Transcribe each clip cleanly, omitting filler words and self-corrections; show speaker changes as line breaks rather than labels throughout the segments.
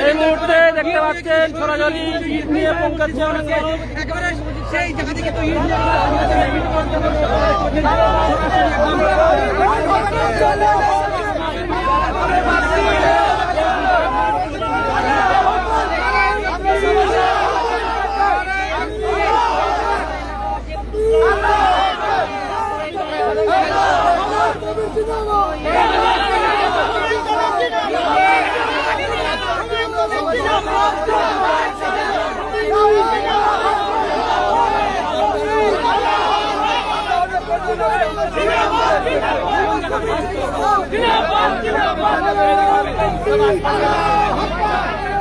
এই মুহূর্তে দেখতে পাচ্ছেন সরাসরি ইট নিয়ে পৌঁছাচ্ছে অনেকে।
সেই জায়গা থেকে তো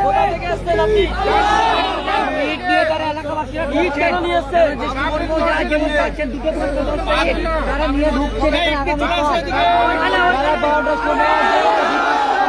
কোথা থেকে আসছেন আপনি?
ইট দিয়ে তারা এলাকাবাসীরা
ইট কেন নিয়ে এসছে?
যেমন পাচ্ছেন দুটো তারা নিয়ে ঢুকছে তারা বড় সময়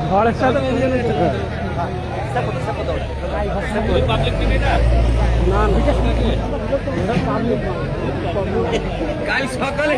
ঝড়ের সাথে
কাল সকালে